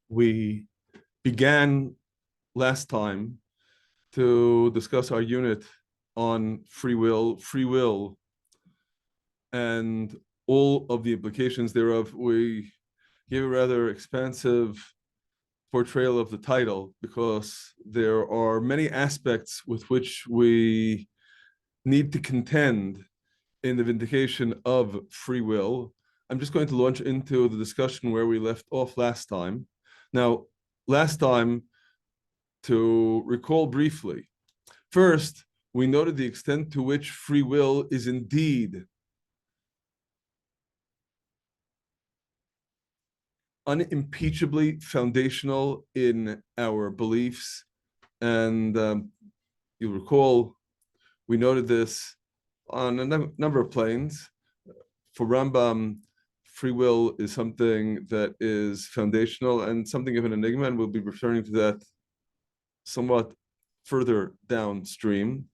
We began last time to discuss our unit on free will, and all of the implications thereof. We gave a rather expansive portrayal of the title because there are many aspects with which we need to contend in the vindication of free will. I'm just going to launch into the discussion where we left off last time. Now, last time, to recall briefly, first, we noted the extent to which free will is indeed unimpeachably foundational in our beliefs. And you'll recall, we noted this on a number of planes. For Rambam, free will is something that is foundational and something of an enigma, and we'll be returning to that somewhat further downstream.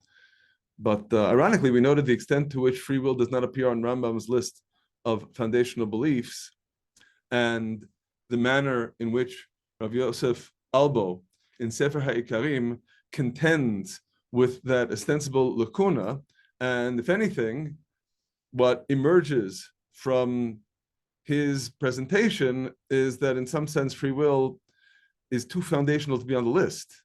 But ironically, we noted the extent to which free will does not appear on Rambam's list of foundational beliefs, and the manner in which Rav Yosef Albo in Sefer HaIkarim contends with that ostensible lacuna. And if anything, what emerges from his presentation is that in some sense free will is too foundational to be on the list,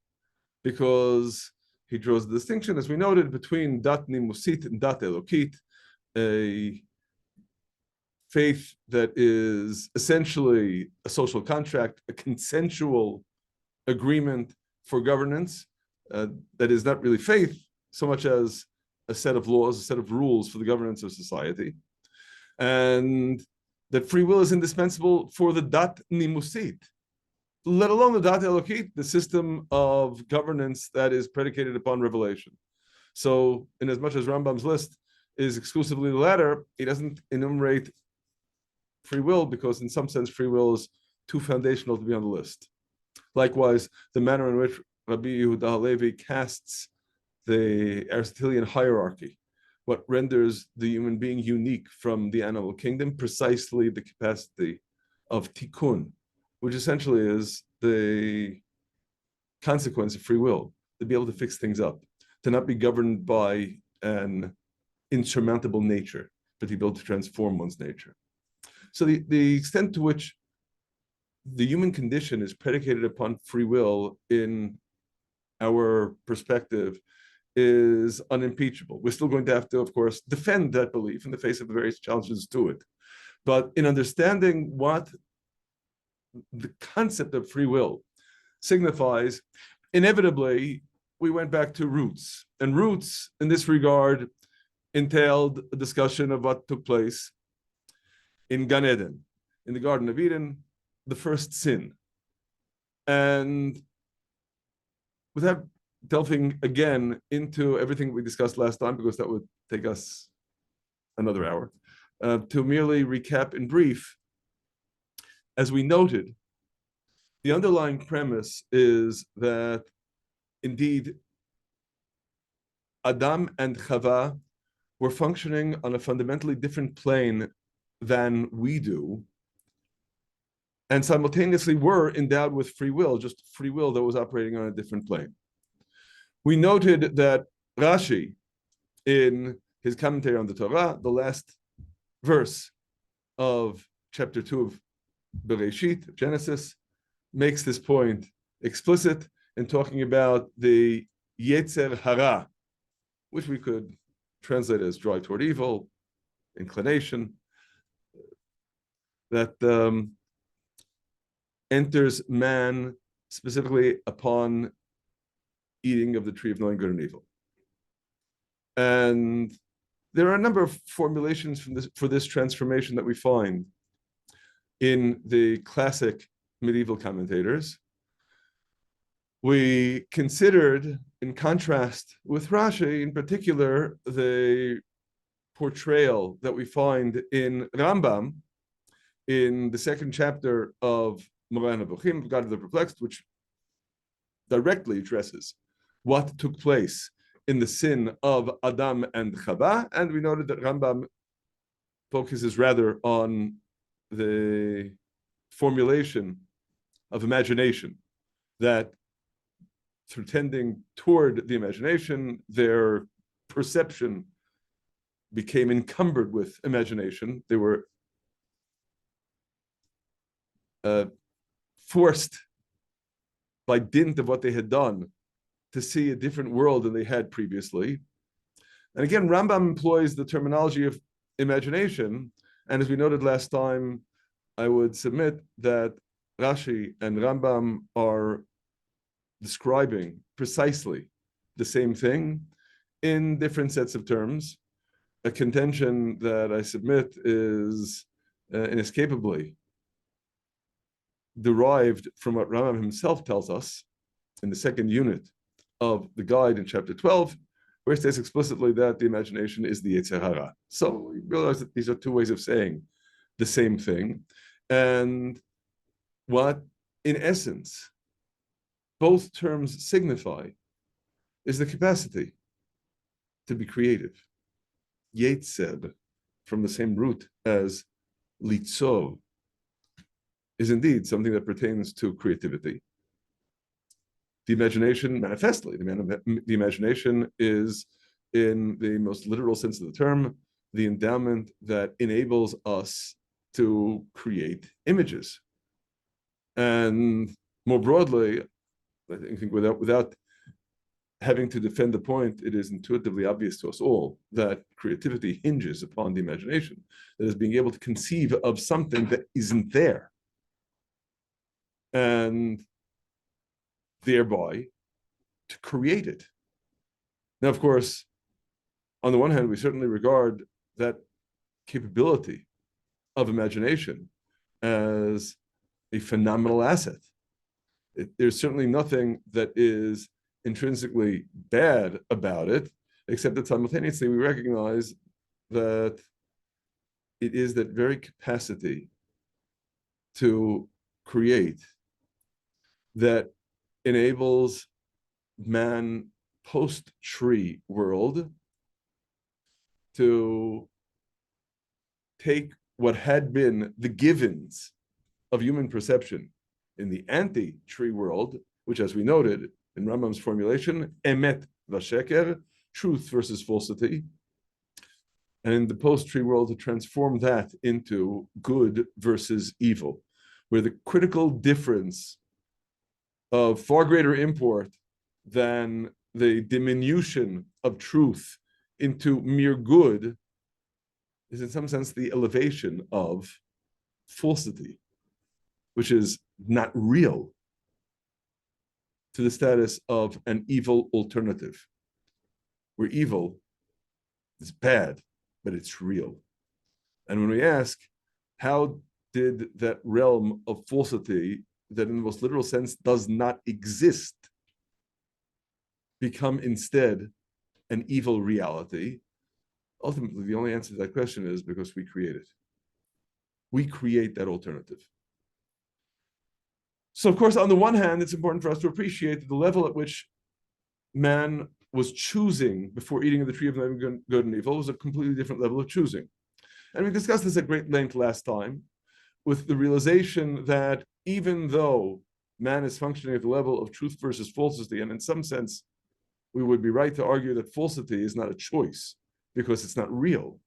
because he draws the distinction, as we noted, between dat nimusit and dat elokit, a faith that is essentially a social contract, a consensual agreement for governance, that is not really faith so much as a set of laws, a set of rules for the governance of society, and that free will is indispensable for the dat nimusit, let alone the dat elokit, the system of governance that is predicated upon revelation. So, in as much as Rambam's list is exclusively the latter, he doesn't enumerate free will because, in some sense, free will is too foundational to be on the list. Likewise, the manner in which Rabbi Yehuda Halevi casts the Aristotelian hierarchy, what renders the human being unique from the animal kingdom, precisely the capacity of tikkun, which essentially is the consequence of free will, to be able to fix things up, to not be governed by an insurmountable nature, but to be able to transform one's nature. So the extent to which the human condition is predicated upon free will in our perspective is unimpeachable. We're still going to have to, of course, defend that belief in the face of the various challenges to it. But in understanding what the concept of free will signifies, inevitably, we went back to roots. And roots, in this regard, entailed a discussion of what took place in Gan Eden, in the Garden of Eden, the first sin. And without delving again into everything we discussed last time, because that would take us another hour, to merely recap in brief, as we noted, the underlying premise is that indeed Adam and Chava were functioning on a fundamentally different plane than we do, and simultaneously were endowed with free will, just free will that was operating on a different plane. We noted that Rashi, in his commentary on the Torah, the last verse of chapter 2 of Bereshit, Genesis, makes this point explicit in talking about the Yetzer Hara, which we could translate as drive toward evil, inclination, that enters man specifically upon eating of the tree of knowing good and evil. And there are a number of formulations for this transformation that we find in the classic medieval commentators. We considered, in contrast with Rashi, in particular, the portrayal that we find in Rambam in the second chapter of Moreh Nevuchim, God of the Perplexed, which directly addresses what took place in the sin of Adam and Chava. And we noted that Rambam focuses rather on the formulation of imagination, that through tending toward the imagination, their perception became encumbered with imagination. They were forced by dint of what they had done to see a different world than they had previously. And again, Rambam employs the terminology of imagination. And as we noted last time, I would submit that Rashi and Rambam are describing precisely the same thing in different sets of terms. A contention that I submit is inescapably derived from what Rambam himself tells us in the second unit of the guide in chapter 12, where it says explicitly that the imagination is the Yetzer Hara. So we realize that these are two ways of saying the same thing. And what, in essence, both terms signify is the capacity to be creative. Yetzer, from the same root as litzor, is indeed something that pertains to creativity. The imagination, manifestly, the imagination is, in the most literal sense of the term, the endowment that enables us to create images. And more broadly, I think without having to defend the point, it is intuitively obvious to us all that creativity hinges upon the imagination, that is being able to conceive of something that isn't there, and thereby to create it. Now, of course, on the one hand, we certainly regard that capability of imagination as a phenomenal asset. There's certainly nothing that is intrinsically bad about it, except that simultaneously we recognize that it is that very capacity to create that enables man post-tree world to take what had been the givens of human perception in the anti-tree world, which, as we noted in Rambam's formulation, emet vasheker, truth versus falsity, and in the post-tree world to transform that into good versus evil, where the critical difference of far greater import than the diminution of truth into mere good is, in some sense, the elevation of falsity, which is not real, to the status of an evil alternative, where evil is bad, but it's real. And when we ask, how did that realm of falsity, that in the most literal sense does not exist, become instead an evil reality? Ultimately, the only answer to that question is because we create it. We create that alternative. So, of course, on the one hand, it's important for us to appreciate the level at which man was choosing before eating of the tree of knowing good and evil was a completely different level of choosing. And we discussed this at great length last time, with the realization that even though man is functioning at the level of truth versus falsity, and in some sense, we would be right to argue that falsity is not a choice because it's not real,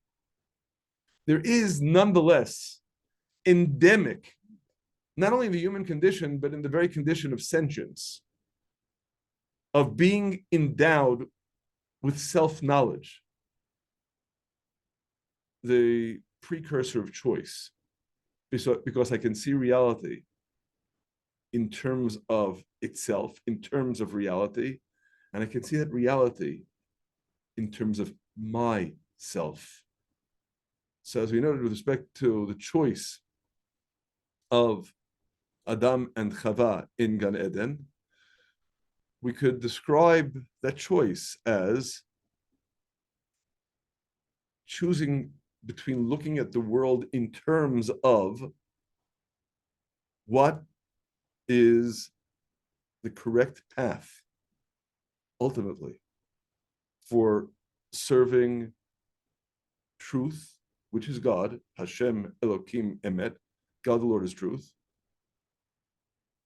there is nonetheless endemic, not only in the human condition, but in the very condition of sentience, of being endowed with self-knowledge, the precursor of choice, because I can see reality in terms of itself, in terms of reality, and I can see that reality in terms of myself. So as we noted with respect to the choice of Adam and Chava in Gan Eden, we could describe that choice as choosing between looking at the world in terms of what is the correct path, ultimately, for serving truth, which is God, Hashem Elokim Emet, God the Lord is truth,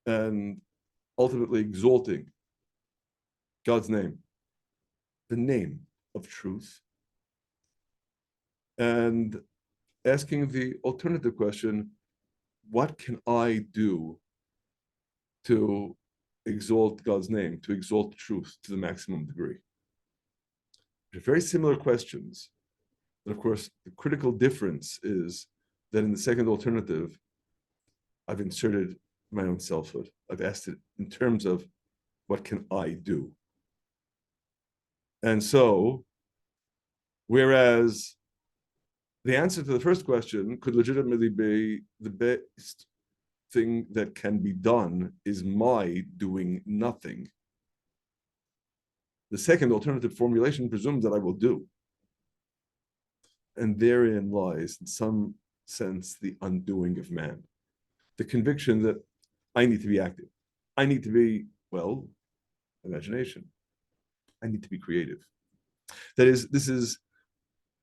and ultimately exalting God's name, the name of truth, and asking the alternative question, what can I do to exalt God's name, to exalt truth to the maximum degree? They're very similar questions. But of course, the critical difference is that in the second alternative, I've inserted my own selfhood. I've asked it in terms of what can I do? And so, whereas the answer to the first question could legitimately be the best thing that can be done is my doing nothing. The second alternative formulation presumes that I will do. And therein lies, in some sense, the undoing of man. The conviction that I need to be active. I need to be, well, imagination. I need to be creative. That is, this is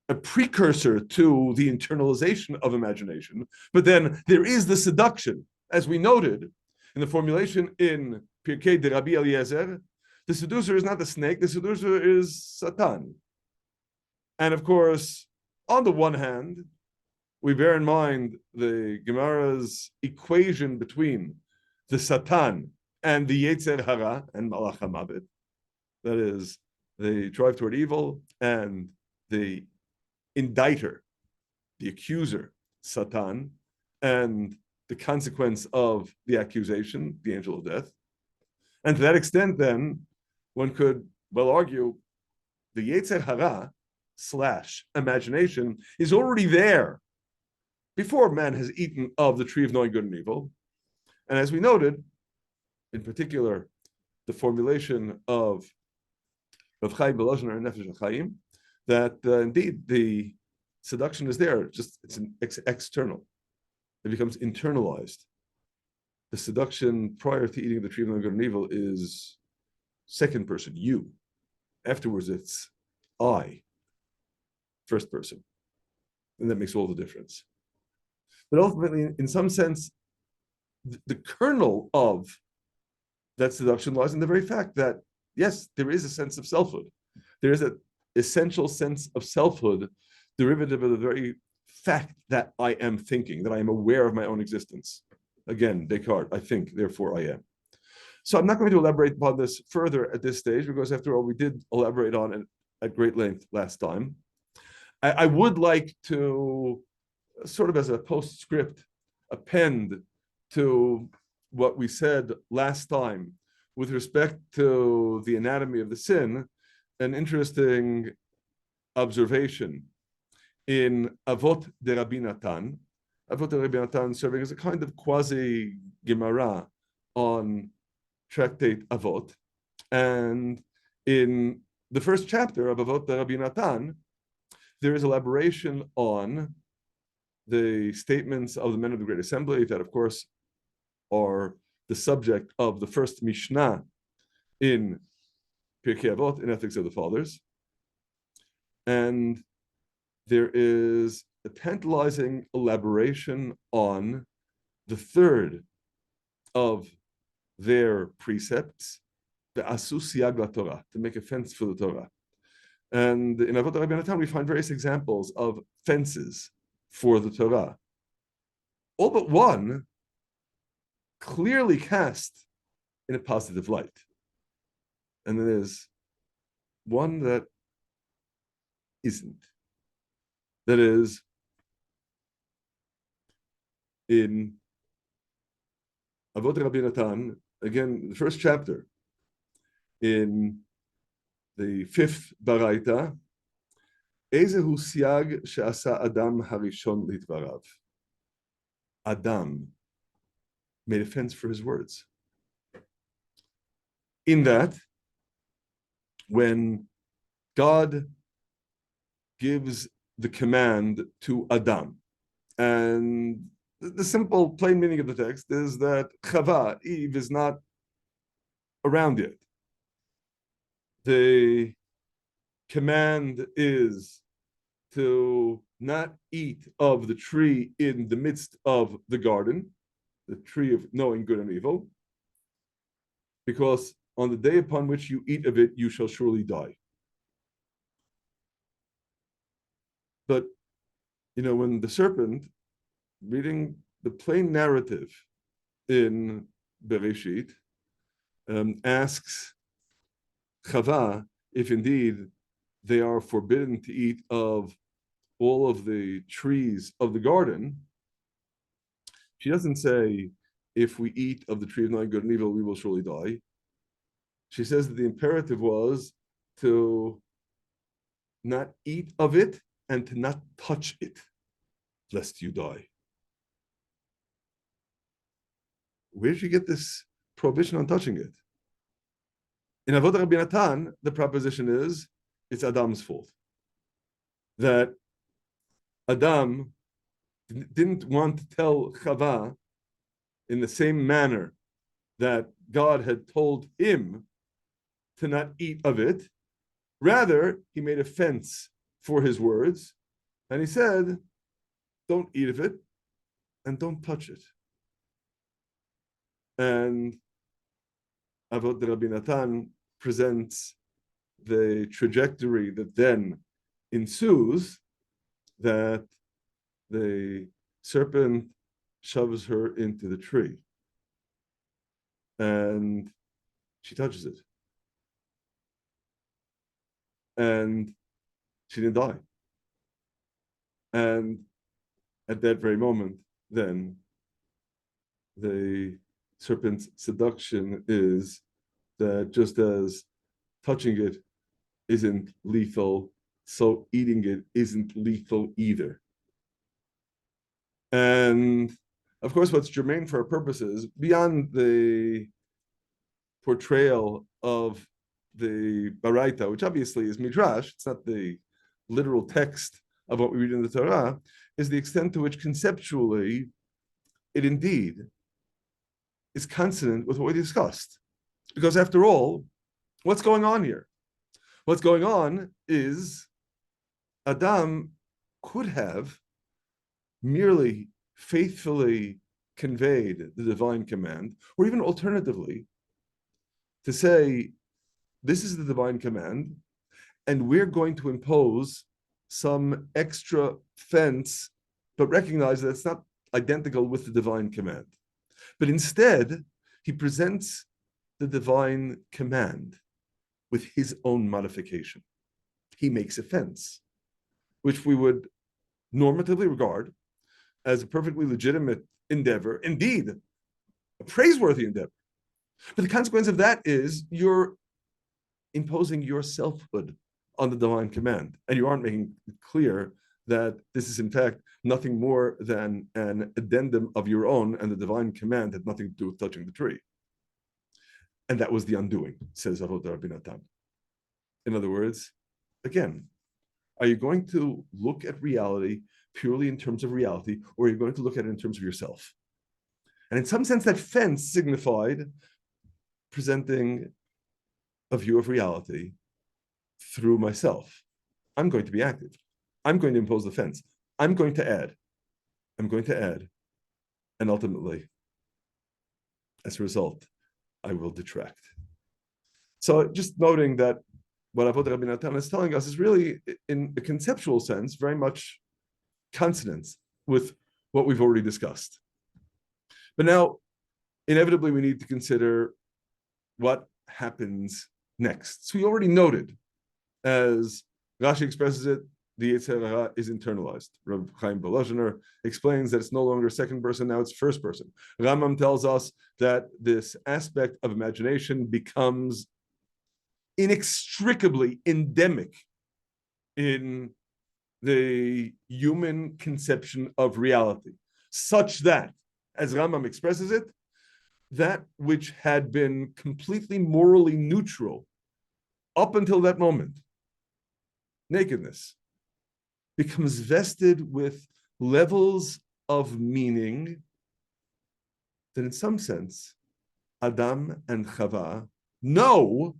a precursor to the internalization of imagination. But then there is the seduction, as we noted in the formulation in Pirkei de Rabbi Eliezer. The seducer is not the snake, the seducer is Satan. And of course, on the one hand, we bear in mind the Gemara's equation between the Satan and the Yetzer Hara and Malach HaMavet. That is, the drive toward evil and the indicter, the accuser, Satan, and the consequence of the accusation, the angel of death. And to that extent, then, one could well argue the Yetzer Hara / imagination is already there before man has eaten of the tree of knowing good and evil. And as we noted, in particular, the formulation of Chaim Belozner and Nefesh HaChaim, that indeed the seduction is there, just it's an external. It becomes internalized. The seduction prior to eating the tree of knowing good and evil is second person, you. Afterwards, it's I, first person. And that makes all the difference. But ultimately, in some sense, the kernel of that seduction lies in the very fact that, yes, there is a sense of selfhood. There is an essential sense of selfhood derivative of the very fact that I am thinking, that I am aware of my own existence. Again, Descartes, I think, therefore I am. So I'm not going to elaborate upon this further at this stage, because after all, we did elaborate on it at great length last time. I would like to, sort of as a postscript, append to what we said last time with respect to the anatomy of the sin, an interesting observation in Avot de Rabbi Natan. Avot de Rabbi Natan serving as a kind of quasi-Gemara on Tractate Avot. And in the first chapter of Avot de Rabbi Natan, there is elaboration on the statements of the men of the Great Assembly that, of course, are the subject of the first Mishnah in Pirkei Avot, in Ethics of the Fathers. And there is a tantalizing elaboration on the third of their precepts, the Asu Siag la Torah, to make a fence for the Torah. And in Avot Rabbi Natan, we find various examples of fences for the Torah. All but one clearly cast in a positive light. And then there's one that isn't. That is, in Avot Rabbi Natan, again, the first chapter, in the fifth Baraita, Ezehu siag she'asa Adam harishon litvarav. Adam made a fence for his words. In that, when God gives the command to Adam, and the simple, plain meaning of the text is that Chava, Eve, is not around yet. The command is to not eat of the tree in the midst of the garden, the tree of knowing good and evil. because on the day upon which you eat of it, you shall surely die. But, when the serpent, reading the plain narrative in Bereshit, asks Chava if indeed they are forbidden to eat of all of the trees of the garden, she doesn't say, if we eat of the tree of knowing good and evil, we will surely die. She says that the imperative was to not eat of it and to not touch it, lest you die. Where did you get this prohibition on touching it? In Avodah Rabbi Natan, the proposition is it's Adam's fault. That Adam didn't want to tell Chava in the same manner that God had told him to not eat of it. Rather, he made a fence for his words, and he said, don't eat of it and don't touch it. And Avodah Rabbi Natan presents the trajectory that then ensues, that the serpent shoves her into the tree and she touches it. And she didn't die. And at that very moment, then the serpent's seduction is that just as touching it isn't lethal, so eating it isn't lethal either. And of course, what's germane for our purposes, beyond the portrayal of the Baraita, which obviously is Midrash, it's not the literal text of what we read in the Torah, is the extent to which conceptually it indeed is consonant with what we discussed. Because after all, what's going on here? What's going on is Adam could have merely faithfully conveyed the divine command, or even alternatively, to say, this is the divine command, and we're going to impose some extra fence, but recognize that it's not identical with the divine command. But instead, he presents the divine command with his own modification. He makes a fence, which we would normatively regard as a perfectly legitimate endeavor, indeed, a praiseworthy endeavor. But the consequence of that is you're imposing your selfhood on the divine command, and you aren't making it clear that this is in fact nothing more than an addendum of your own, and the divine command had nothing to do with touching the tree. And that was the undoing, says Avodah Rabbi Natan. In other words, again, are you going to look at reality purely in terms of reality, or are you going to look at it in terms of yourself? And in some sense, that fence signified presenting a view of reality through myself. I'm going to be active. I'm going to impose the fence. I'm going to add. And ultimately, as a result, I will detract. So just noting that what Avodah Rabbi Natan is telling us is really, in a conceptual sense, very much consonance with what we've already discussed. But now, inevitably, we need to consider what happens next. So we already noted, as Rashi expresses it, the Yetzer Hara is internalized. Rav Chaim Volozhiner explains that it's no longer second person, now it's first person. Rambam tells us that this aspect of imagination becomes inextricably endemic in the human conception of reality, such that, as Rambam expresses it, that which had been completely morally neutral up until that moment, nakedness, becomes vested with levels of meaning that in some sense, Adam and Chava know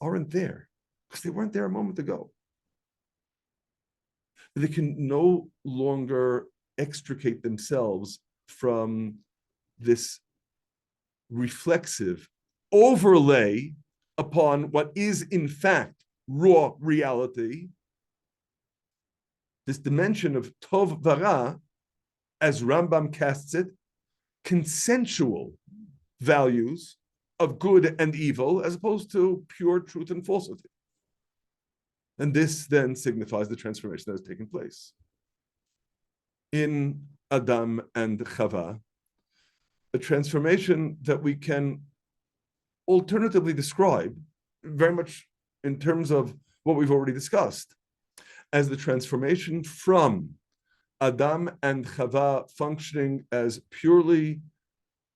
aren't there, because they weren't there a moment ago. They can no longer extricate themselves from this reflexive overlay upon what is in fact raw reality, this dimension of tov vara, as Rambam casts it, consensual values of good and evil, as opposed to pure truth and falsity. And this then signifies the transformation that has taken place in Adam and Chava, a transformation that we can alternatively describe very much in terms of what we've already discussed as the transformation from Adam and Chava functioning as purely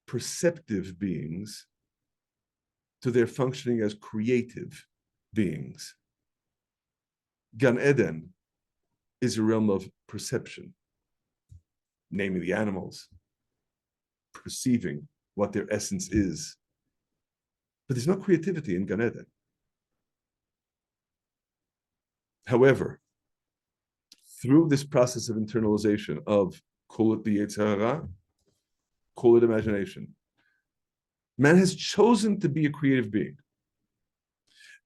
perceptive beings to their functioning as creative beings. Gan Eden is a realm of perception, naming the animals, perceiving what their essence is. But there's no creativity in Gan Eden. However, through this process of internalization of, call it the Yetzer Hara, call it imagination, man has chosen to be a creative being.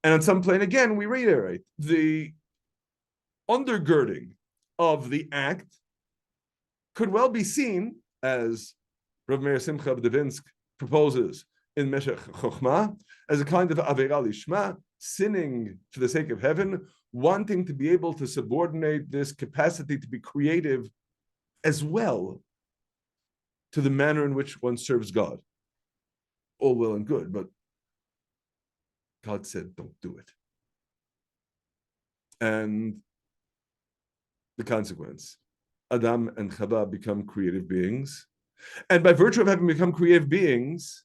And on some plane, again, we reiterate the undergirding of the act could well be seen, as Rav Meir Simcha of Devinsk proposes in Meshech Chochmah, as a kind of Avera Lishma, sinning for the sake of heaven, wanting to be able to subordinate this capacity to be creative as well to the manner in which one serves God. All well and good, but God said, don't do it. And the consequence, Adam and Chava become creative beings. And by virtue of having become creative beings,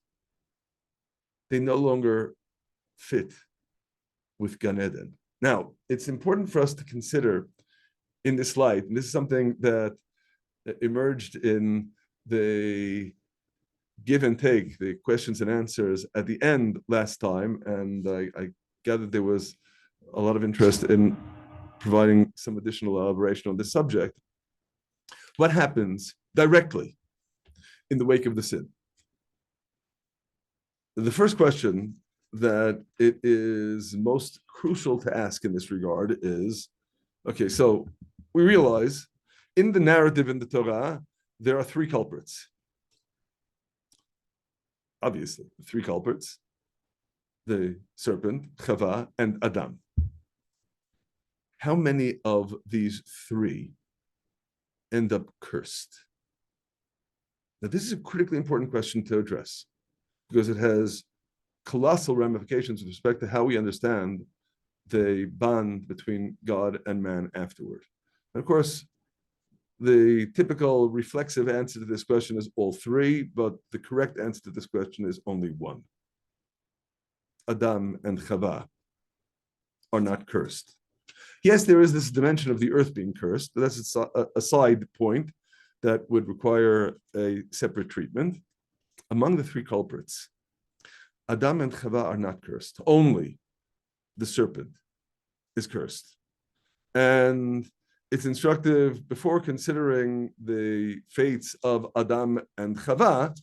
they no longer fit with Gan Eden. Now, it's important for us to consider in this light, and this is something that emerged in the give and take, the questions and answers at the end last time, and I gathered there was a lot of interest in providing some additional elaboration on this subject. What happens directly in the wake of the sin? The first question that it is most crucial to ask in this regard is, okay, so we realize in the narrative in the Torah, there are three culprits. Obviously, three culprits: the serpent, Chava, and Adam. How many of these three end up cursed? Now, this is a critically important question to address because it has colossal ramifications with respect to how we understand the bond between God and man afterward. And of course, the typical reflexive answer to this question is all three, but the correct answer to this question is only one. Adam and Chava are not cursed. Yes, there is this dimension of the earth being cursed, but that's a side point that would require a separate treatment. Among the three culprits, Adam and Chava are not cursed. Only the serpent is cursed. And it's instructive, before considering the fates of Adam and Chava,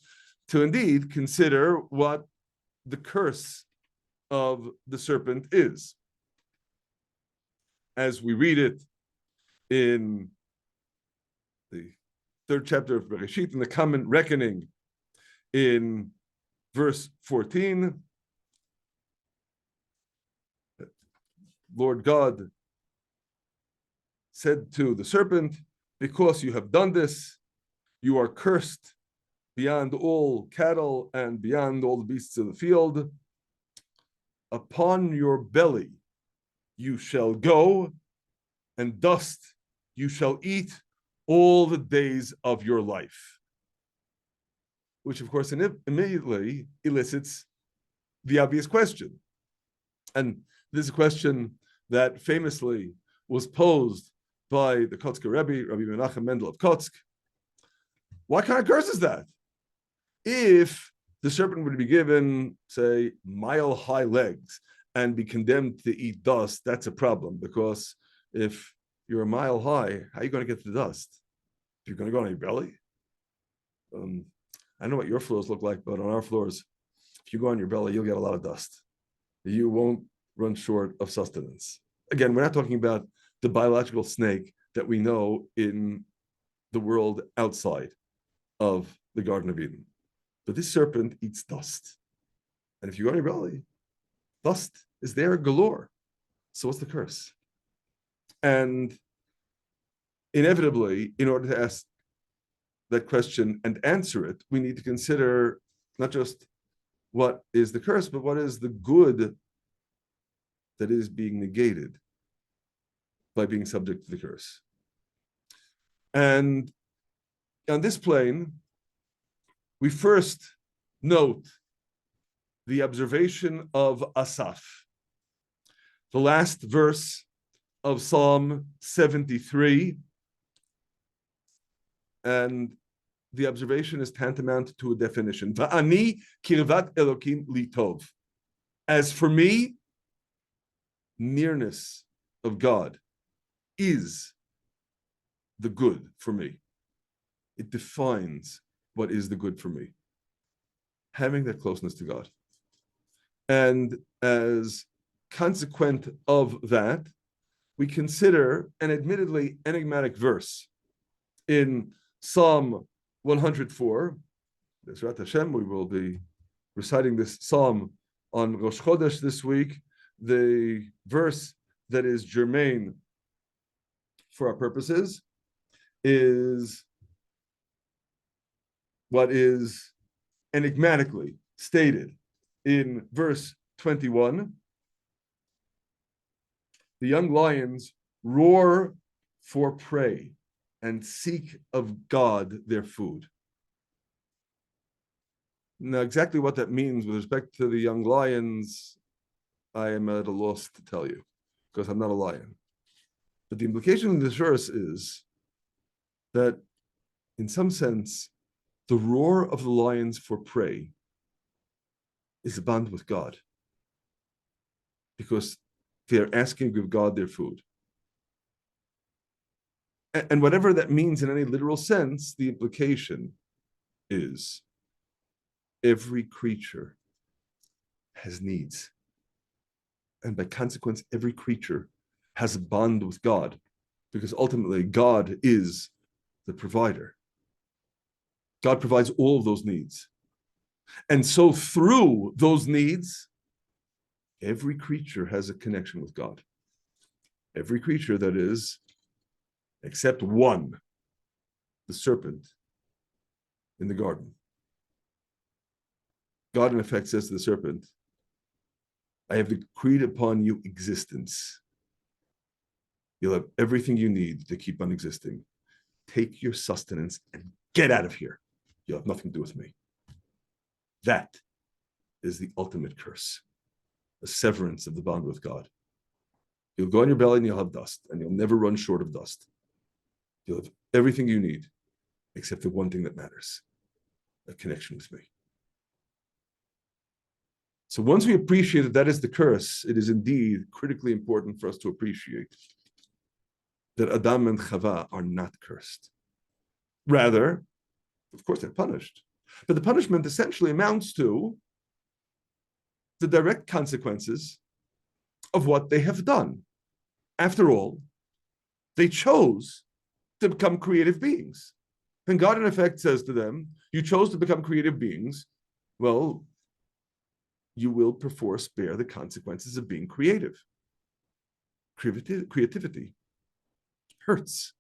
to indeed consider what the curse of the serpent is. As we read it in the third chapter of Bereshit, in the common reckoning, in verse 14, Lord God said to the serpent, because you have done this, you are cursed beyond all cattle and beyond all the beasts of the field. Upon your belly you shall go, and dust you shall eat all the days of your life. Which, of course, immediately elicits the obvious question. And this is a question that famously was posed by the Kotzker Rebbe, Rabbi Menachem Mendel of Kotzk. What kind of curse is that? If the serpent would be given, say, mile-high legs and be condemned to eat dust, that's a problem, because if you're a mile high, how are you going to get to the dust? You're going to go on your belly? I don't know what your floors look like, but on our floors, If you go on your belly, you'll get a lot of dust. You won't run short of sustenance. Again, we're not talking about the biological snake that we know in the world outside of the Garden of Eden. But this serpent eats dust. And if you go on your belly, dust is there galore. So what's the curse? And inevitably, in order to ask that question and answer it, we need to consider not just what is the curse, but what is the good that is being negated by being subject to the curse. And on this plane, we first note the observation of Asaph, the last verse of Psalm 73. And the observation is tantamount to a definition. Va'ani kirvat Elokim li tov. As for me, nearness of God is the good for me. It defines what is the good for me. Having that closeness to God. And as consequent of that, we consider an admittedly enigmatic verse in Psalm 104. Bezrat Hashem, we will be reciting this psalm on Rosh Chodesh this week. The verse that is germane for our purposes is what is enigmatically stated in verse 21. The young lions roar for prey and seek of God their food. Now, exactly what that means with respect to the young lions, I am at a loss to tell you, because I'm not a lion. But the implication of this verse is that, in some sense, the roar of the lions for prey is a bond with God, because they're asking of God their food. And whatever that means in any literal sense, the implication is every creature has needs. And by consequence, every creature has a bond with God, because ultimately God is the provider. God provides all of those needs. And so through those needs, every creature has a connection with God. Every creature, that is, except one, the serpent in the garden. God, in effect, says to the serpent, I have decreed upon you existence. You'll have everything you need to keep on existing. Take your sustenance and get out of here. You'll have nothing to do with me. That is the ultimate curse, a severance of the bond with God. You'll go on your belly and you'll have dust, and you'll never run short of dust. You'll have everything you need, except the one thing that matters, a connection with me. So once we appreciate that that is the curse, it is indeed critically important for us to appreciate that Adam and Chava are not cursed. Rather, of course, they're punished. But the punishment essentially amounts to the direct consequences of what they have done. After all, they chose to become creative beings. And God, in effect, says to them, you chose to become creative beings. Well, you will perforce bear the consequences of being creative. Creativity hurts.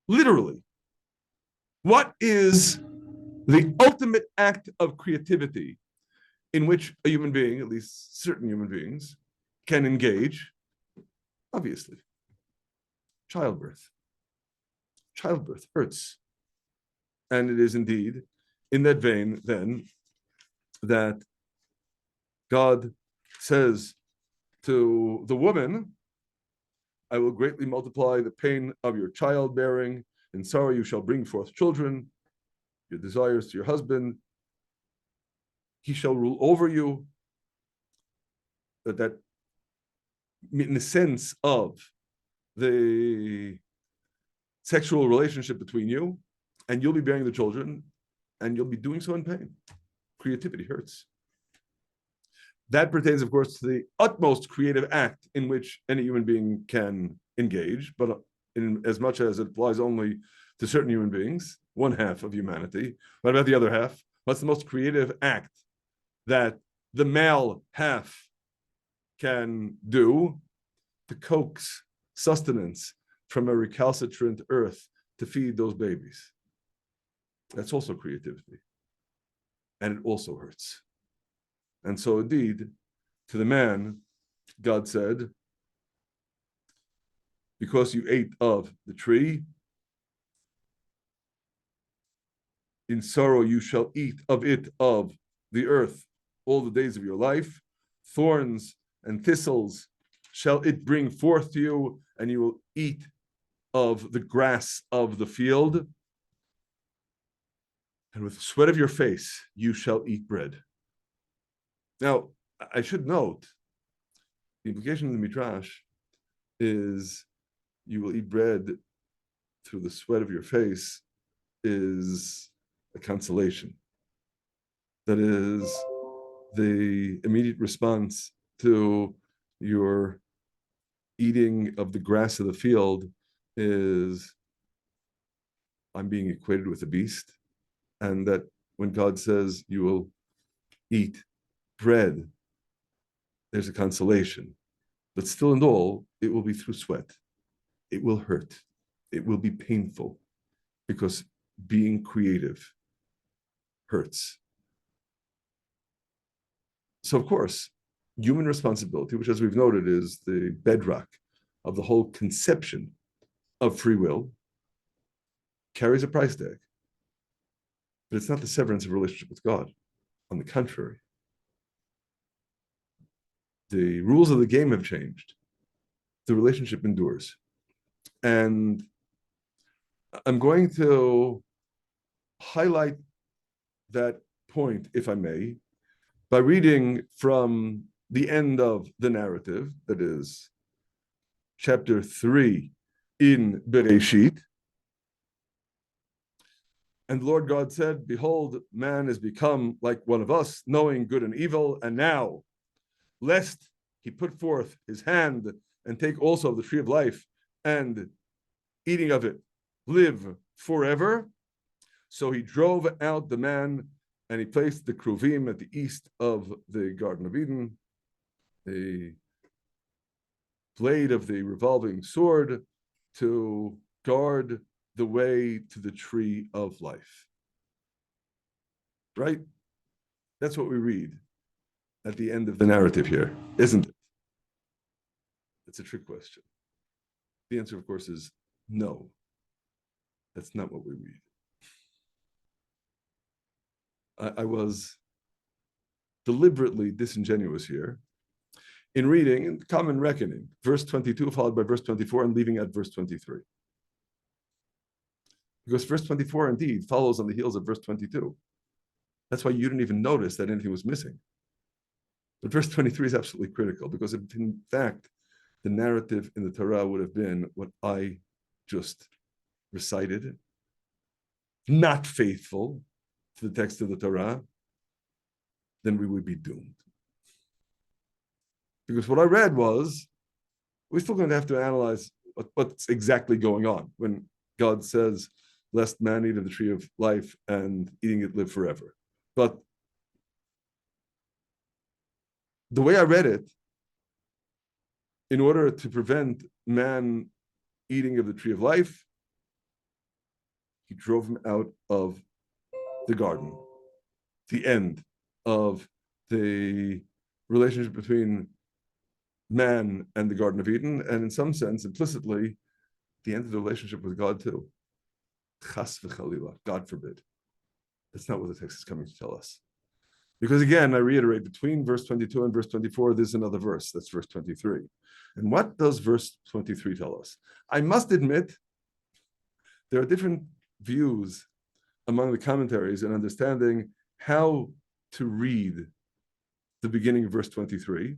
Literally. What is the ultimate act of creativity in which a human being, at least certain human beings, can engage? Obviously, childbirth. Childbirth hurts. And it is indeed in that vein, then, that God says to the woman, I will greatly multiply the pain of your childbearing. In sorrow you shall bring forth children. Your desires to your husband. He shall rule over you. That in the sense of the sexual relationship between you, and you'll be bearing the children, and you'll be doing so in pain. Creativity hurts. That pertains, of course, to the utmost creative act in which any human being can engage, but in as much as it applies only to certain human beings, one half of humanity. What about the other half? What's the most creative act that the male half can do to coax sustenance from a recalcitrant earth to feed those babies? That's also creativity. And it also hurts. And so indeed, to the man, God said, because you ate of the tree, in sorrow you shall eat of it, of the earth, all the days of your life. Thorns and thistles shall it bring forth to you, and you will eat of the grass of the field. And with the sweat of your face, you shall eat bread. Now, I should note, the implication of the Midrash is you will eat bread through the sweat of your face is a consolation. That is the immediate response to your eating of the grass of the field is I'm being equated with a beast. And that when God says you will eat bread, there's a consolation. But still and all, it will be through sweat. It will hurt. It will be painful because being creative hurts. So, of course, human responsibility, which, as we've noted, is the bedrock of the whole conception of free will, carries a price tag. But it's not the severance of relationship with God. On the contrary, the rules of the game have changed. The relationship endures. And I'm going to highlight that point, if I may, by reading from the end of the narrative, that is chapter 3 in Bereshit. And the Lord God said, behold, man has become like one of us, knowing good and evil, and now, lest he put forth his hand and take also of the tree of life, and eating of it, live forever. So he drove out the man, and he placed the Kruvim at the east of the Garden of Eden, the blade of the revolving sword, to guard the way to the tree of life. Right? That's what we read at the end of the narrative here, isn't it? It's a trick question. The answer, of course, is no. That's not what we read. I was deliberately disingenuous here in reading common reckoning, verse 22 followed by verse 24 and leaving at verse 23. Because verse 24 indeed follows on the heels of verse 22. That's why you didn't even notice that anything was missing. But verse 23 is absolutely critical, because if in fact the narrative in the Torah would have been what I just recited, not faithful to the text of the Torah, then we would be doomed. Because what I read was, we're still going to have to analyze what's exactly going on when God says, lest man eat of the tree of life and eating it live forever. But the way I read it, in order to prevent man eating of the tree of life, he drove him out of the garden. The end of the relationship between man and the Garden of Eden, and in some sense, implicitly, the end of the relationship with God too. Chas v'chalila, God forbid. That's not what the text is coming to tell us. Because again, I reiterate, between verse 22 and verse 24, there's another verse, that's verse 23. And what does verse 23 tell us? I must admit, there are different views among the commentaries in understanding how to read the beginning of verse 23.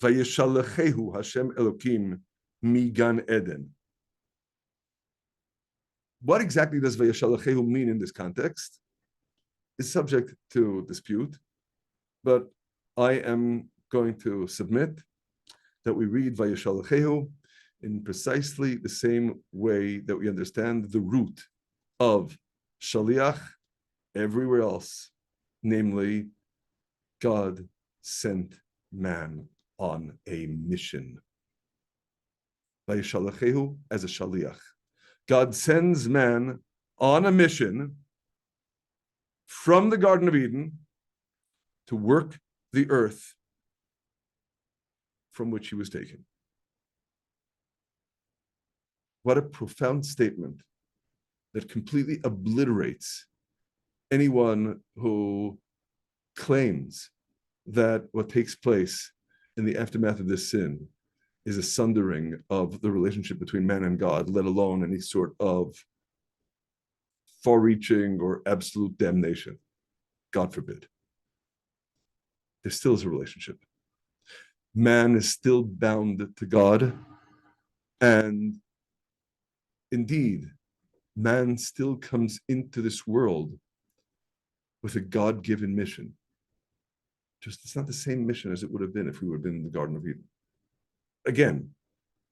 Vayeshalechehu Hashem Elokim mi Gan Eden. What exactly does Vayeshalechehu mean in this context is subject to dispute, but I am going to submit that we read Vayishalachehu in precisely the same way that we understand the root of Shaliach everywhere else, namely, God sent man on a mission. Vayishalachehu as a Shaliach. God sends man on a mission from the Garden of Eden to work the earth from which he was taken. What a profound statement that completely obliterates anyone who claims that what takes place in the aftermath of this sin is a sundering of the relationship between man and God, let alone any sort of far-reaching or absolute damnation. God forbid. There still is a relationship. Man is still bound to God, and indeed, man still comes into this world with a God-given mission. Just it's not the same mission as it would have been if we would have been in the Garden of Eden. Again,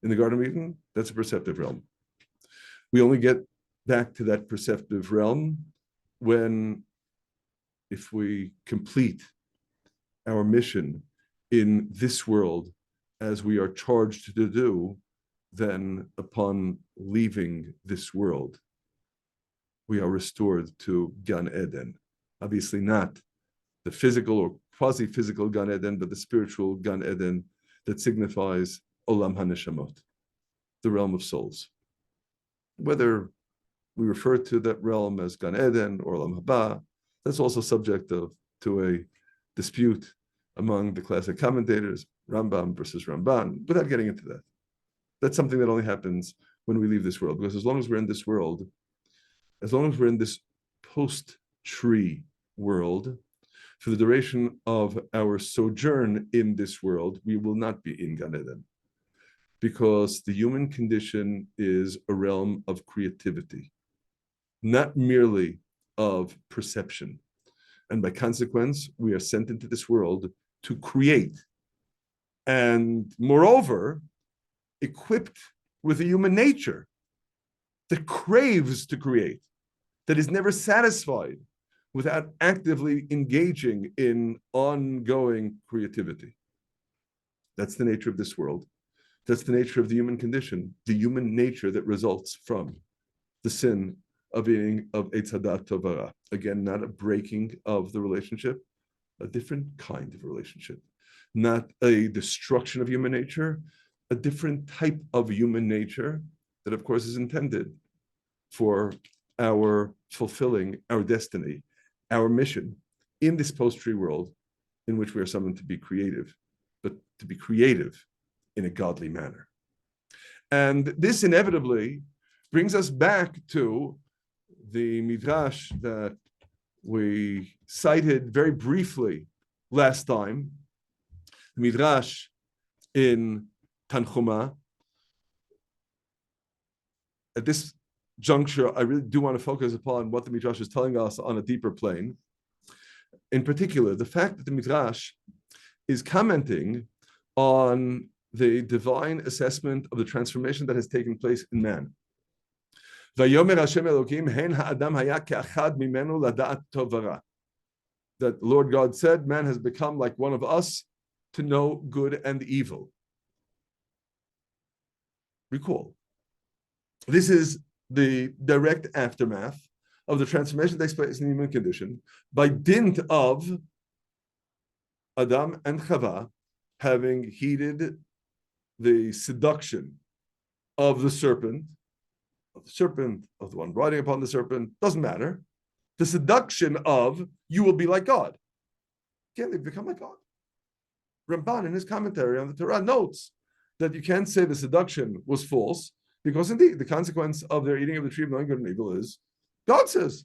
in the Garden of Eden, that's a perceptive realm. We only get back to that perceptive realm when, if we complete our mission in this world as we are charged to do, then upon leaving this world, we are restored to Gan Eden. Obviously not the physical or quasi-physical Gan Eden, but the spiritual Gan Eden that signifies Olam HaNeshamot, the realm of souls. Whether we refer to that realm as Gan Eden or Olam Haba, that's also subject to a dispute among the classic commentators, Rambam versus Ramban, without getting into that. That's something that only happens when we leave this world, because as long as we're in this world, as long as we're in this post-tree world, for the duration of our sojourn in this world, we will not be in Gan Eden, because the human condition is a realm of creativity, not merely of perception. And by consequence, we are sent into this world to create. And moreover, equipped with a human nature that craves to create, that is never satisfied without actively engaging in ongoing creativity. That's the nature of this world. That's the nature of the human condition, the human nature that results from the sin of eating of Eitz Hadat Tov Hara. Again, not a breaking of the relationship, a different kind of relationship. Not a destruction of human nature, a different type of human nature that, of course, is intended for our fulfilling our destiny, our mission in this post-tree world in which we are summoned to be creative, but to be creative in a godly manner. And this inevitably brings us back to the midrash that we cited very briefly last time, the midrash in Tanchuma. At this juncture, I really do want to focus upon what the midrash is telling us on a deeper plane. In particular, the fact that the midrash is commenting on the divine assessment of the transformation that has taken place in man. Vayomer Hashem Elokim hen ha'adam haya ke'achad mimenu lada'at tov hara. That Lord God said, man has become like one of us to know good and evil. Recall, this is the direct aftermath of the transformation that takes place in the human condition by dint of Adam and Chava having heeded the seduction of the serpent, of the one riding upon the serpent, doesn't matter. The seduction of, you will be like God. Again, they've become like God. Ramban, in his commentary on the Torah, notes that you can't say the seduction was false, because indeed, the consequence of their eating of the tree of knowing good and evil is, God says,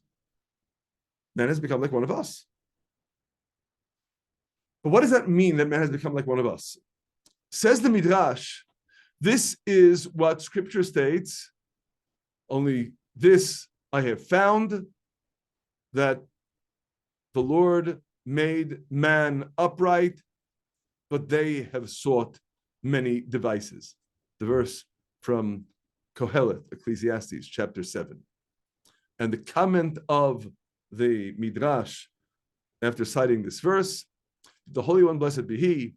man has become like one of us. But what does that mean that man has become like one of us? Says the Midrash, this is what Scripture states, only this I have found, that the Lord made man upright but they have sought many devices. The verse from Kohelet, Ecclesiastes, chapter 7. And the comment of the Midrash, after citing this verse, the Holy One, blessed be He,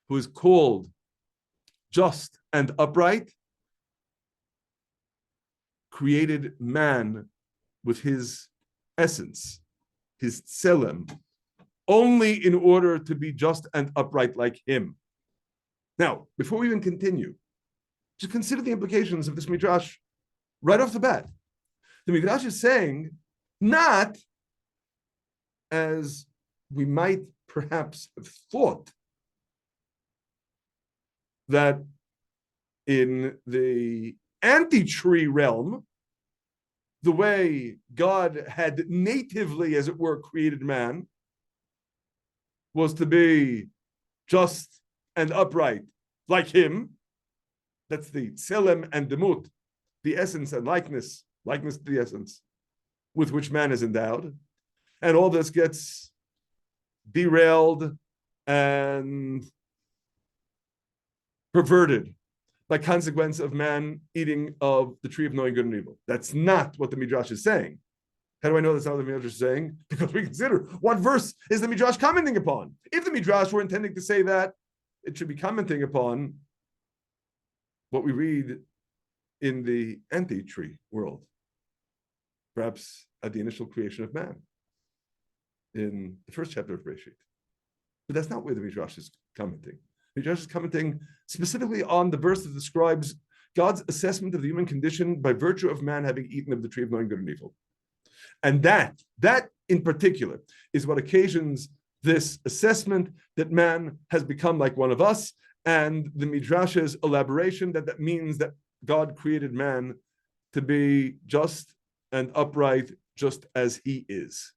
who is called just and upright, created man with his essence, his tselem, only in order to be just and upright like him. Now, before we even continue, just consider the implications of this Midrash right off the bat. The Midrash is saying, not as we might perhaps have thought, that in the anti-tree realm, the way God had natively, as it were, created man was to be just and upright like him. That's the tselem and demut, the essence and likeness to the essence with which man is endowed. And all this gets derailed and perverted by consequence of man eating of the tree of knowing good and evil. That's not what the Midrash is saying. How do I know that's not what the Midrash is saying? Because we consider what verse is the Midrash commenting upon. If the Midrash were intending to say that, it should be commenting upon what we read in the anti-tree world, perhaps at the initial creation of man in the first chapter of Bereshit. But that's not where the Midrash is commenting. The Midrash is commenting specifically on the verse that describes God's assessment of the human condition by virtue of man having eaten of the tree of knowing good and evil. And that in particular is what occasions this assessment that man has become like one of us, and the Midrash's elaboration that means that God created man to be just and upright just as he is.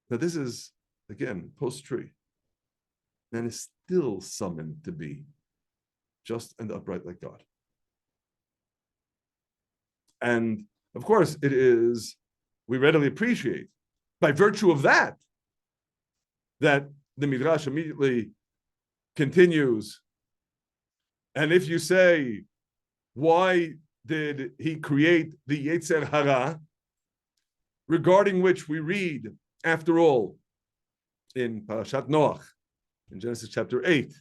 Now this is, again, post-tree. Man is still summoned to be just and upright like God. And of course, it is, we readily appreciate, by virtue of that the Midrash immediately continues. And if you say, why did he create the Yetzer Hara, regarding which we read, after all, in Parashat Noach, in Genesis chapter 8,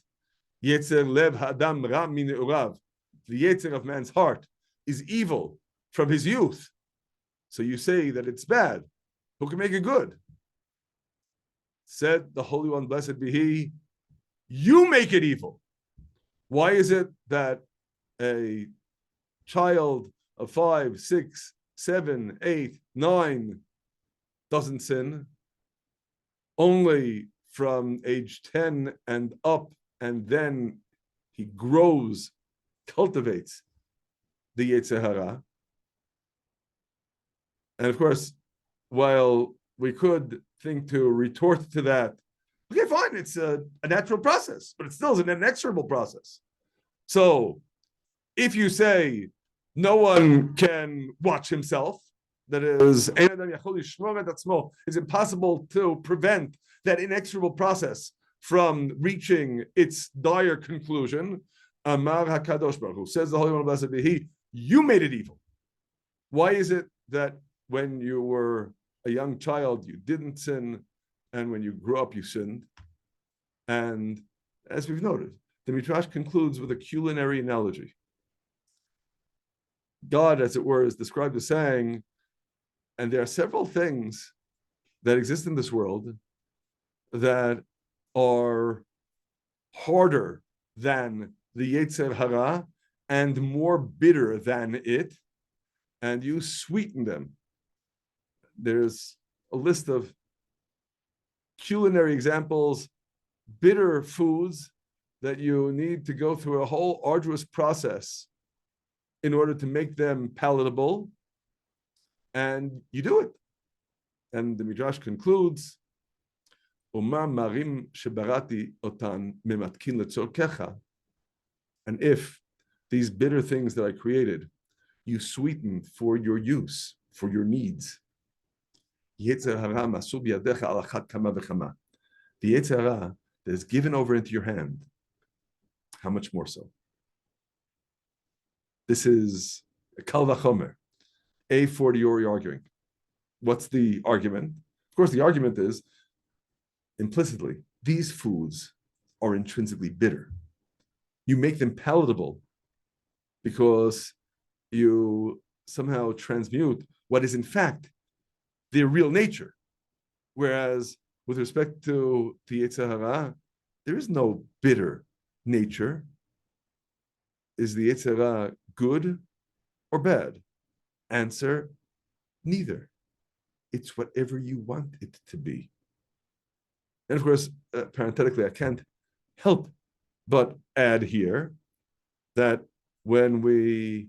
Yetzer Lev Ha'adam Ra min Ne'urav, the Yetzer of man's heart is evil from his youth. So you say that it's bad. Who can make it good? Said the Holy One, blessed be He, you make it evil. Why is it that a child of 5, 6, 7, 8, 9 doesn't sin? Only from age 10 and up, and then he grows, cultivates the Yetzer Hara. And of course, while we could think to retort to that, okay, fine, it's a natural process, but it still is an inexorable process. So if you say no one can watch himself, that is, it's impossible to prevent that inexorable process from reaching its dire conclusion, Amar HaKadosh Baruch Hu, says the Holy One, blessed be He, you made it evil. Why is it that when you were a young child, you didn't sin, and when you grew up, you sinned? And as we've noted, the Midrash concludes with a culinary analogy. God, as it were, is described as saying, and there are several things that exist in this world that are harder than the Yetzer Hara and more bitter than it, and you sweeten them. There's a list of culinary examples, bitter foods that you need to go through a whole arduous process in order to make them palatable, and you do it. And the Midrash concludes, and if these bitter things that I created, you sweeten for your use, for your needs, the Yetzer Hara that is given over into your hand, how much more so? This is a kal vachomer, a fortiori arguing. What's the argument? Of course, the argument is implicitly, these foods are intrinsically bitter. You make them palatable because you somehow transmute what is in fact their real nature. Whereas with respect to the Yetzer Hara, there is no bitter nature. Is the Yetzer Hara good or bad? Answer, neither. It's whatever you want it to be. And of course, parenthetically, I can't help but add here that when we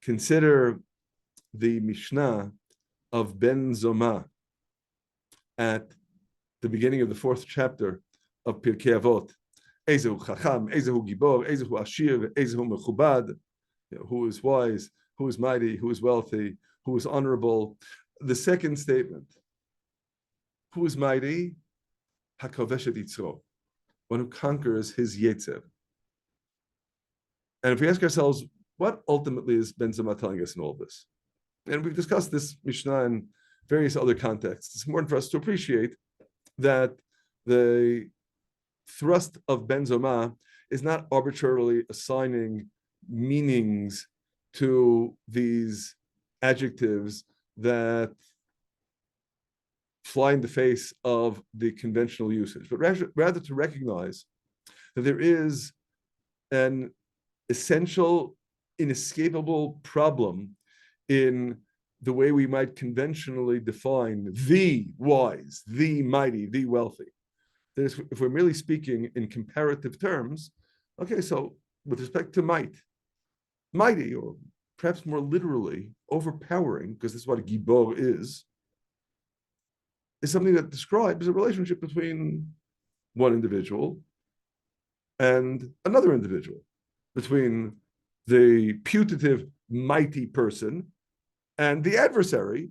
consider the Mishnah of Ben Zoma at the beginning of the 4th chapter of Pirkei Avot, Ezehu Chacham, Ezehu Gibor, Ezehu Ashir, Ezehu Mechubad, who is wise, who is mighty, who is wealthy, who is honorable. The second statement, who is mighty? Hakovesh et Yitzro, one who conquers his Yetzer. And if we ask ourselves, what ultimately is Ben Zoma telling us in all this? And we've discussed this Mishnah in various other contexts. It's important for us to appreciate that the thrust of Ben Zoma is not arbitrarily assigning meanings to these adjectives that fly in the face of the conventional usage, but rather to recognize that there is an essential, inescapable problem in the way we might conventionally define the wise, the mighty, the wealthy. That is, if we're merely speaking in comparative terms, okay, so with respect to mighty, or perhaps more literally, overpowering, because this is what a gibor is something that describes a relationship between one individual and another individual, between the putative mighty person and the adversary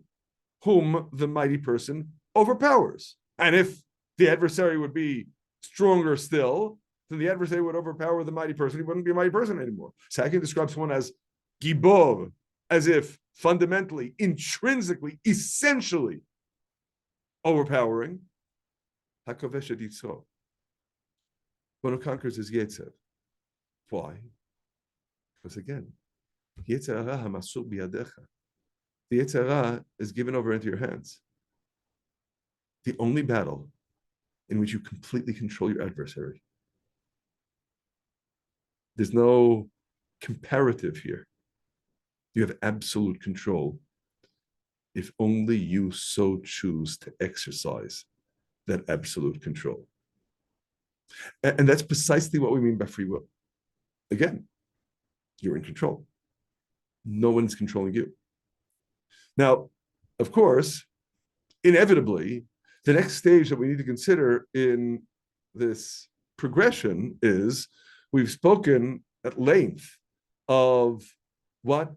whom the mighty person overpowers. And if the adversary would be stronger still, then the adversary would overpower the mighty person. He wouldn't be a mighty person anymore. So I can describe someone as gibor, as if fundamentally, intrinsically, essentially overpowering. Hakovesh et Yitzro, one who conquers his Yetzer. Why? Because again, Yetzer Hara hamasur biyadecha. The Yetzer Hara is given over into your hands. The only battle in which you completely control your adversary. There's no comparative here. You have absolute control if only you so choose to exercise that absolute control. And that's precisely what we mean by free will. Again, you're in control. No one's controlling you. Now, of course, inevitably, the next stage that we need to consider in this progression is we've spoken at length of what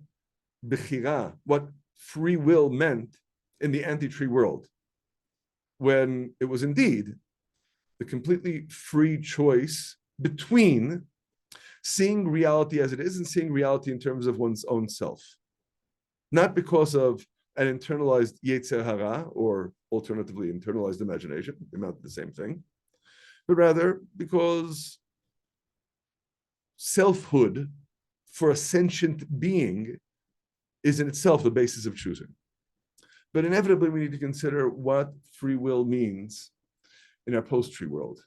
bechira, what free will meant in the anti-tree world, when it was indeed the completely free choice between seeing reality as it is and seeing reality in terms of one's own self. Not because of an internalized Yetzer Hara, or alternatively internalized imagination, amount to the same thing, but rather because selfhood for a sentient being is in itself the basis of choosing. But inevitably, we need to consider what free will means in our post-tree world.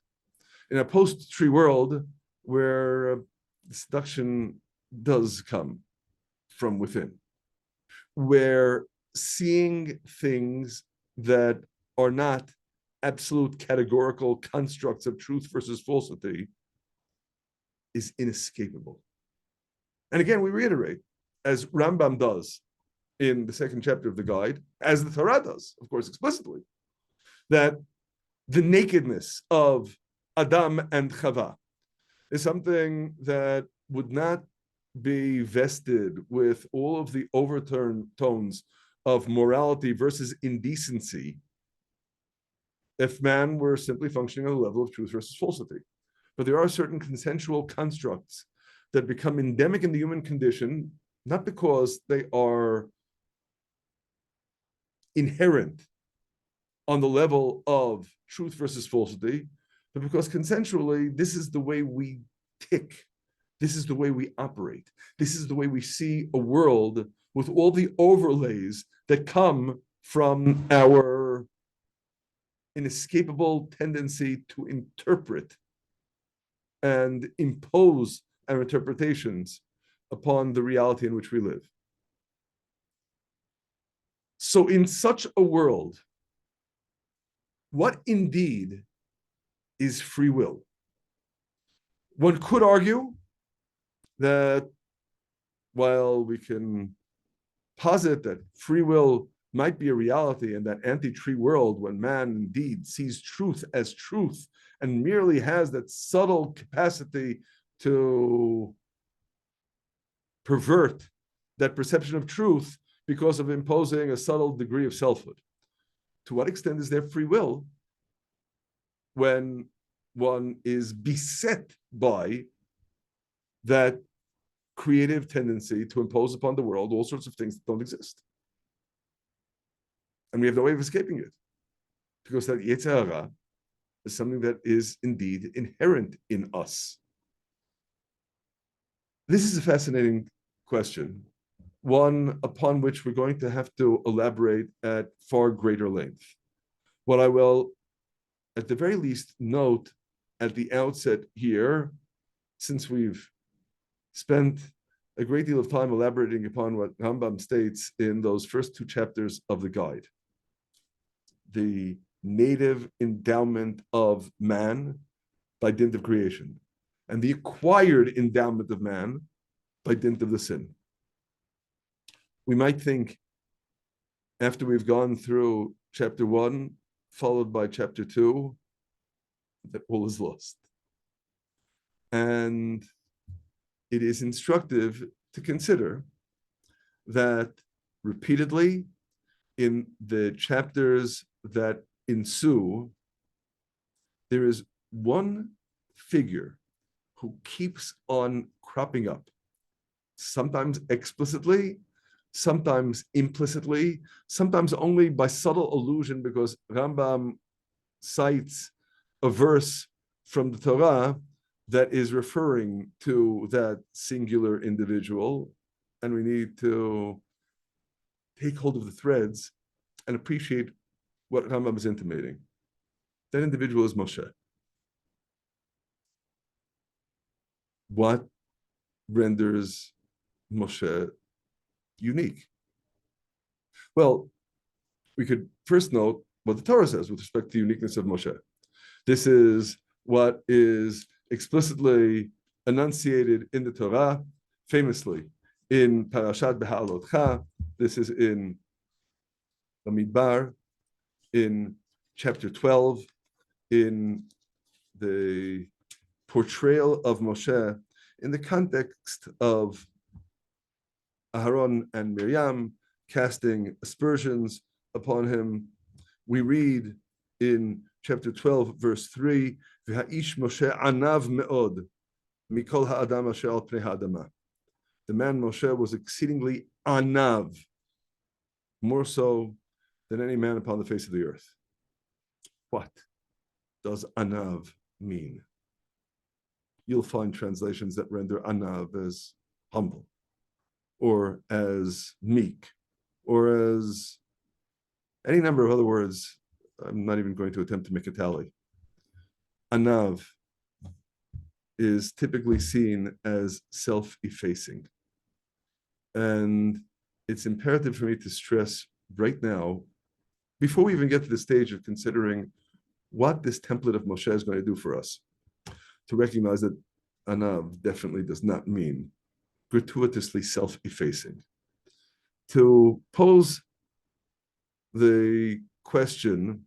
In a post-tree world where seduction does come from within, where seeing things that are not absolute categorical constructs of truth versus falsity is inescapable. And again, we reiterate, as Rambam does in the 2nd chapter of the Guide, as the Torah does, of course, explicitly, that the nakedness of Adam and Chava is something that would not be vested with all of the overturned tones of morality versus indecency if man were simply functioning on the level of truth versus falsity. But there are certain consensual constructs that become endemic in the human condition, not because they are inherent on the level of truth versus falsity, but because consensually, this is the way we tick. This is the way we operate. This is the way we see a world with all the overlays that come from our inescapable tendency to interpret and impose our interpretations upon the reality in which we live. So in such a world, what indeed is free will? One could argue that while we can posit that free will might be a reality in that anti-tree world, when man indeed sees truth as truth and merely has that subtle capacity to pervert that perception of truth because of imposing a subtle degree of selfhood. To what extent is there free will when one is beset by that creative tendency to impose upon the world all sorts of things that don't exist? And we have no way of escaping it, because that Yetzer Hara is something that is indeed inherent in us. This is a fascinating question, one upon which we're going to have to elaborate at far greater length. What I will, at the very least, note at the outset here, since we've spent a great deal of time elaborating upon what Rambam states in those first two chapters of the guide, the native endowment of man by dint of creation, and the acquired endowment of man by dint of the sin. We might think, after we've gone through chapter 1, followed by chapter 2, that all is lost. And it is instructive to consider that repeatedly in the chapters that ensue, there is one figure who keeps on cropping up, sometimes explicitly, sometimes implicitly, sometimes only by subtle allusion, because Rambam cites a verse from the Torah that is referring to that singular individual, and we need to take hold of the threads and appreciate what Rambam is intimating. That individual is Moshe. What renders Moshe unique? Well, we could first note what the Torah says with respect to the uniqueness of Moshe. This is what is explicitly enunciated in the Torah, famously in Parashat Beha'alotcha. This is in Bamidbar, in chapter 12, in the portrayal of Moshe in the context of Aharon and Miriam casting aspersions upon him. We read in chapter 12, verse 3, V'ha'ish Moshe anav me'od mikol ha'adam asher al pnei ha'adama. The man Moshe was exceedingly anav, more so than any man upon the face of the earth. What does anav mean? You'll find translations that render anav as humble, or as meek, or as any number of other words. I'm not even going to attempt to make a tally. Anav is typically seen as self-effacing. And it's imperative for me to stress right now, before we even get to the stage of considering what this template of Moshe is going to do for us, to recognize that Anav definitely does not mean gratuitously self-effacing. To pose the question,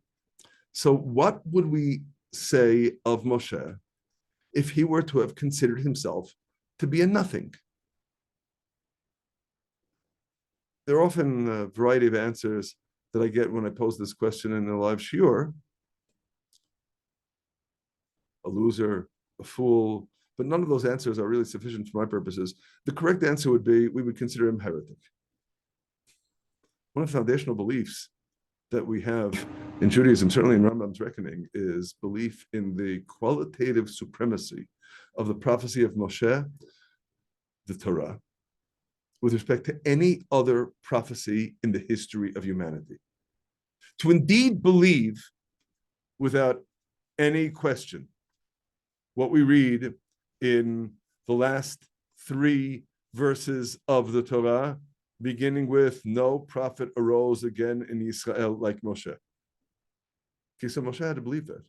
so what would we say of Moshe if he were to have considered himself to be a nothing? There are often a variety of answers that I get when I pose this question in a live shiur. a loser, a fool, but none of those answers are really sufficient for my purposes. The correct answer would be, we would consider him heretic. One of the foundational beliefs that we have in Judaism, certainly in Rambam's reckoning, is belief in the qualitative supremacy of the prophecy of Moshe, the Torah, with respect to any other prophecy in the history of humanity. To indeed believe, without any question, what we read in the last 3 verses of the Torah, beginning with, no prophet arose again in Israel like Moshe. Okay, so Moshe had to believe that.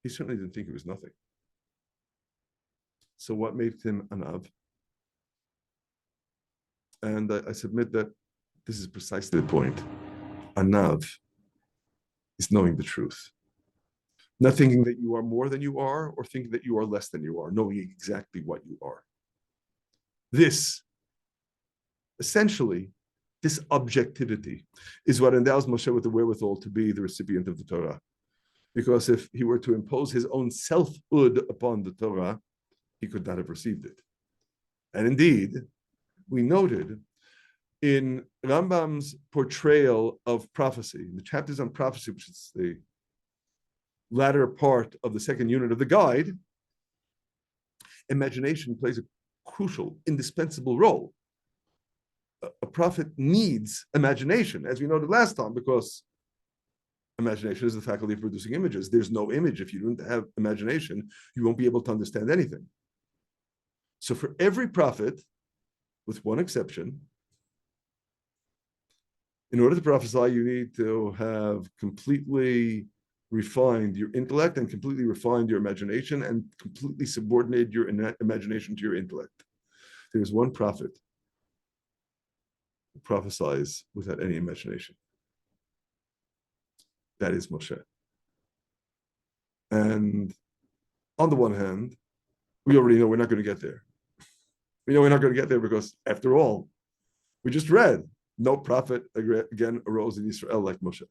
He certainly didn't think it was nothing. So what made him an Av? And I submit that this is precisely the point. A Nav is knowing the truth. Not thinking that you are more than you are, or thinking that you are less than you are, knowing exactly what you are. This, essentially, this objectivity is what endows Moshe with the wherewithal to be the recipient of the Torah. Because if he were to impose his own selfhood upon the Torah, he could not have received it. And indeed, we noted in Rambam's portrayal of prophecy, the chapters on prophecy, which is the latter part of the second unit of the guide, imagination plays a crucial, indispensable role. A prophet needs imagination, as we noted last time, because imagination is the faculty of producing images. There's no image. If you don't have imagination, you won't be able to understand anything. So for every prophet, with one exception, in order to prophesy, you need to have completely refined your intellect and completely refined your imagination and completely subordinated your imagination to your intellect. There's one prophet who prophesies without any imagination. That is Moshe. And on the one hand, we already know we're not going to get there. We know we're not going to get there because, after all, we just read, no prophet again arose in Israel like Moshe.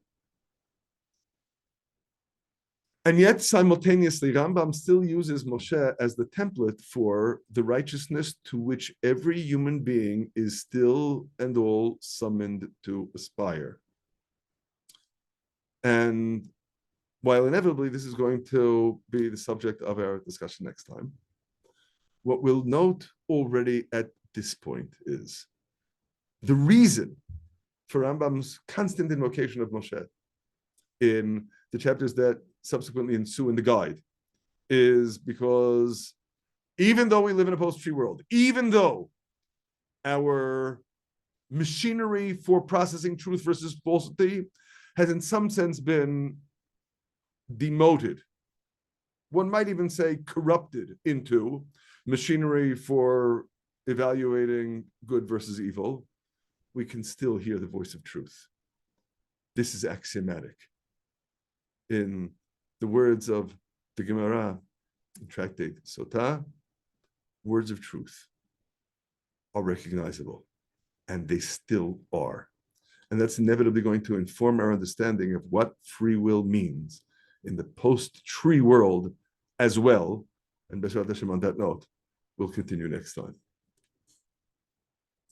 And yet, simultaneously, Rambam still uses Moshe as the template for the righteousness to which every human being is still and all summoned to aspire. And while inevitably this is going to be the subject of our discussion next time, what we'll note already at this point is the reason for Rambam's constant invocation of Moshe in the chapters that subsequently ensue in the guide is because even though we live in a post-tree world, even though our machinery for processing truth versus falsity has in some sense been demoted, one might even say corrupted into machinery for evaluating good versus evil, we can still hear the voice of truth. This is axiomatic. In the words of the Gemara, tractate Sotah, words of truth are recognizable, and they still are. And that's inevitably going to inform our understanding of what free will means in the post-tree world as well. And B'ezrat Hashem, on that note, we'll continue next time.